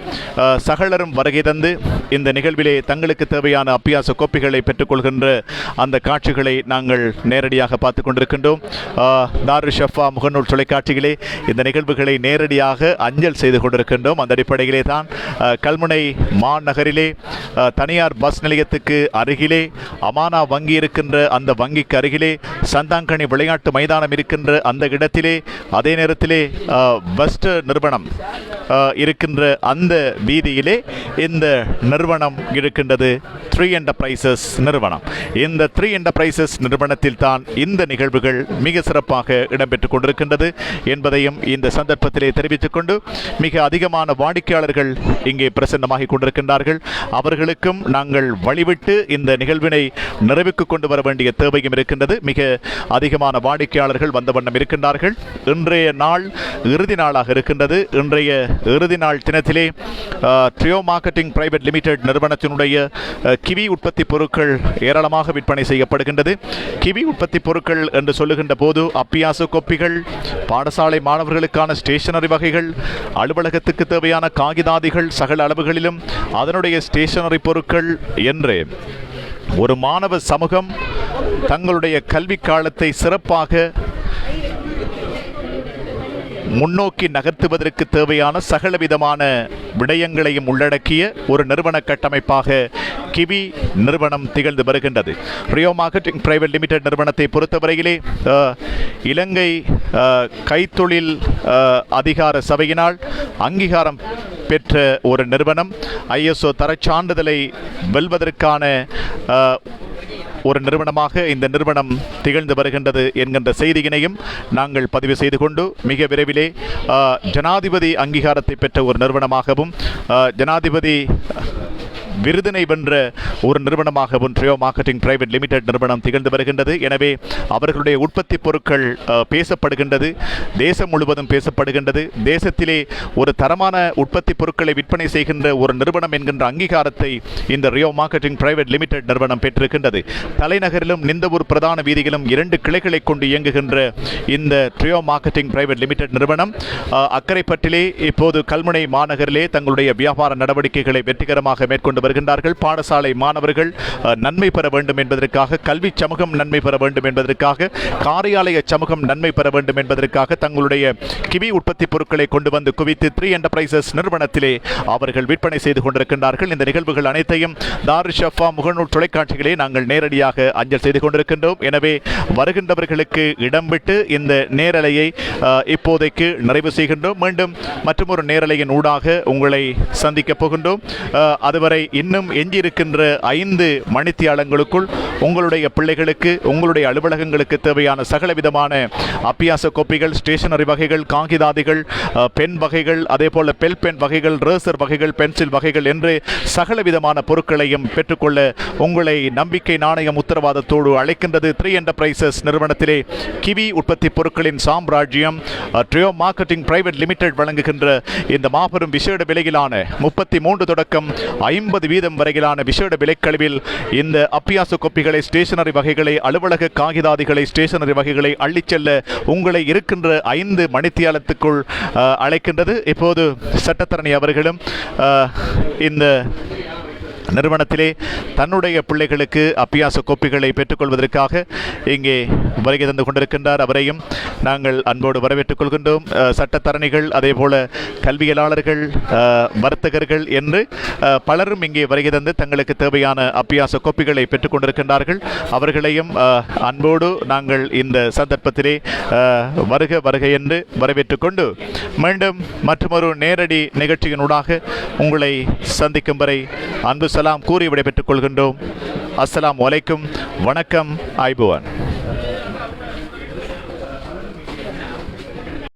சகலரும் வருகை தந்து இந்த நிகழ்விலே தங்களுக்கு தேவையான அப்பியாச கோப்பிகளை பெற்றுக்கொள்கின்ற அந்த காட்சிகளை நாங்கள் நேரடியாக பார்த்து கொண்டிருக்கின்றோம். தாரு ஷஃபா முகநூல் தொலைக்காட்சிகளே இந்த நிகழ்வுகளை நேரடியாக அஞ்சல் செய்து கொண்டிருக்கின்றோம். அந்த அடிப்படையிலே தான் கல்முனை மாநகரிலே தனியார் பஸ் நிலையத்துக்கு அருகிலே அமானா வங்கி இருக்கின்ற அந்த வங்கிக்கு அருகிலே சந்தாங்கனி விளையாட்டு மைதானம் இருக்கின்ற அந்த இடத்திலே, அதே நேரத்திலே பஸ்ட் நிறுவனம் இருக்கின்ற அந்த வீதியிலே இந்த நிறுவனம் இருக்கின்றது. 3 என்டர்பிரைசஸ் நிறுவனம். இந்த 3 என்டர்பிரைசஸ் நிறுவனத்தில் தான் இந்த நிகழ்வுகள் மிக சிறப்பாக இடம்பெற்றுக் கொண்டிருக்கின்றது என்பதையும் இந்த சந்தர்ப்பத்திலே தெரிவித்துக் கொண்டு, மிக அதிகமான வாடிக்கையாளர்கள் இங்கே பிரசன்னமாகிக் கொண்டிருக்கின்றார்கள். அவர்களுக்கும் நாங்கள் வழிவிட்டு இந்த நிகழ்வினை நிறைவுக்கு கொண்டு வர வேண்டிய தேவையும் இருக்கின்றது. மிக அதிகமான வாடிக்கையாளர்கள் வந்த வண்ணம் இருக்கின்றார்கள். இன்றைய நாள் இறுதி நாளாக இருக்கின்றது. இன்றைய இறுதி நாள் தினத்திலே ட்ரியோ மார்க்கெட்டிங் பிரைவேட் லிமிடெட் நிறுவனத்தினுடைய கிவி உற்பத்தி பொருட்கள் ஏராளமாக விற்பனை செய்யப்படுகின்றது. கிவி உற்பத்தி பொருட்கள் என்று சொல்லுகின்ற போது அப்பியாச கோப்பிகள், பாடசாலை மாணவர்களுக்கான ஸ்டேஷனரி வகைகள், அலுவலகத்துக்கு தேவையான காகிதாதிகள் சகல அளவுகளிலும் அதனுடைய ஸ்டேஷனரி பொருட்கள் என்று ஒரு மாணவ சமூகம் தங்களுடைய கல்வி காலத்தை சிறப்பாக முன்னோக்கி நகர்த்துவதற்கு தேவையான சகலவிதமான விடயங்களையும் உள்ளடக்கிய ஒரு நிறுவன கட்டமைப்பாக கிவி நிறுவனம் திகழ்ந்து வருகின்றது. ரியோ மார்க்கெட்டிங் பிரைவேட் லிமிடெட் நிறுவனத்தை பொறுத்தவரையிலே இலங்கை கைத்தொழில் அதிகார சபையினால் அங்கீகாரம் பெற்ற ஒரு நிறுவனம். ISO தரச் சான்றிதழை வெல்வதற்கான ஒரு நிறுவனமாக இந்த நிறுவனம் திகழ்ந்து வருகின்றது என்கின்ற செய்தியினையும் நாங்கள் பதிவு செய்து கொண்டு மிக விரைவிலே ஜனாதிபதி அங்கீகாரத்தை பெற்ற ஒரு நிறுவனமாகவும் ஜனாதிபதி விருதினை வென்ற ஒரு நிறுவனமாகவும் ட்ரியோ மார்க்கெட்டிங் பிரைவேட் லிமிடெட் நிறுவனம் திகழ்ந்து வருகின்றது. எனவே அவர்களுடைய உற்பத்தி பொருட்கள் பேசப்படுகின்றது, தேசம் முழுவதும் பேசப்படுகின்றது. தேசத்திலே ஒரு தரமான உற்பத்தி பொருட்களை விற்பனை செய்கின்ற ஒரு நிறுவனம் என்கின்ற அங்கீகாரத்தை இந்த ரியோ மார்க்கெட்டிங் பிரைவேட் லிமிடெட் நிறுவனம் பெற்றிருக்கின்றது. தலைநகரிலும் நிந்தவூர் பிரதான வீதியிலும் 2 கிளைகளை கொண்டு இயங்குகின்ற இந்த ட்ரியோ மார்க்கெட்டிங் பிரைவேட் லிமிடெட் நிறுவனம் அக்கரைப்பட்டிலே இப்போது கல்முனை மாநகரிலே தங்களுடைய வியாபார நடவடிக்கைகளை வெற்றிகரமாக மேற்கொண்டு வருகின்றார்கள். பாடசாலை மாணவர்கள் நன்மை பெற வேண்டும் என்பதற்காக, கல்வி சமூகம் நன்மை பெற வேண்டும் என்பதற்காக, காரியாலய சமூகம் நன்மை பெற வேண்டும் என்பதற்காக தங்களுடைய கிவி உற்பத்தி பொருட்களை கொண்டு வந்து குவித்து 3 என்டர்பிரைசஸ் நிறுவனத்திலே அவர்கள் விற்பனை செய்து கொண்டிருக்கின்றார்கள். இந்த நிகழ்வுகள் அனைத்தையும் தாருஷஃபா முகநூல் தொலைக்காட்சிகளே நாங்கள் நேரடியாக அஞ்சல் செய்து கொண்டிருக்கின்றோம். எனவே வருகின்றவர்களுக்கு இடம் விட்டு இந்த நேரலையை இப்போதைக்கு நிறைவு செய்கின்றோம். மீண்டும் மற்றொரு நேரலையின் ஊடாக உங்களை சந்திக்கப் போகின்றோம். அதுவரை இன்னும் எஞ்சியிருக்கின்ற 5 மணித்தியாலங்களுக்குள் உங்களுடைய பிள்ளைகளுக்கு, உங்களுடைய அலுவலகங்களுக்கு தேவையான சகலவிதமான அபியாச கோப்பிகள், ஸ்டேஷனரி வகைகள், காகிதாதிகள், பென் வகைகள், அதே போல பெல் பென் வகைகள், ரேசர் வகைகள், பென்சில் வகைகள் என்று சகலவிதமான பொருட்களையும் பெற்றுக்கொள்ள உங்களை நம்பிக்கை நாணயம் உத்தரவாதத்தோடு அழைக்கின்றது 3 என்டர்பிரைசஸ் நிறுவனத்திலே கிவி உற்பத்தி பொருட்களின் சாம்ராஜ்யம் ட்ரியோ மார்க்கெட்டிங் பிரைவேட் லிமிடெட் வழங்குகின்ற இந்த மாபெரும் விசேட விலையிலான 33 தொடக்கம் 50% வரையிலான விசேட விலைக்கழிவில் இந்த அப்பியாச கோப்பிகளை, ஸ்டேஷனரி வகைகளை, அலுவலக காகிதாதிகளை, ஸ்டேஷனரி வகைகளை அள்ளிச் செல்ல உங்களை இருக்கின்ற 5 மணித்தியாலத்துக்குள் அழைக்கின்றது. இப்போது சட்டத்தரணி அவர்களும் இந்த நிறுவனத்திலே தன்னுடைய பிள்ளைகளுக்கு அப்பியாச கோப்பிகளை பெற்றுக்கொள்வதற்காக இங்கே வருகை தந்து கொண்டிருக்கின்றார். அவரையும் நாங்கள் அன்போடு வரவேற்றுக் கொள்கின்றோம். சட்டத்தரணிகள், அதே போல கல்வியலாளர்கள், வர்த்தகர்கள் என்று பலரும் இங்கே வருகை தந்து தங்களுக்கு தேவையான அப்பியாச கோப்பிகளை பெற்றுக் கொண்டிருக்கின்றார்கள். அவர்களையும் அன்போடு நாங்கள் இந்த சந்தர்ப்பத்திலே வருக வருக என்று வரவேற்றுக் கொண்டு மீண்டும் மற்றொரு நேரடி நிகழ்ச்சியினூடாக உங்களை சந்திக்கும் வரை அன்பு சலாம் கூறி விடைபெற்றுக் கொள்கின்றோம். அஸ்ஸலாமு அலைக்கும். வணக்கம். ஐபுவான்.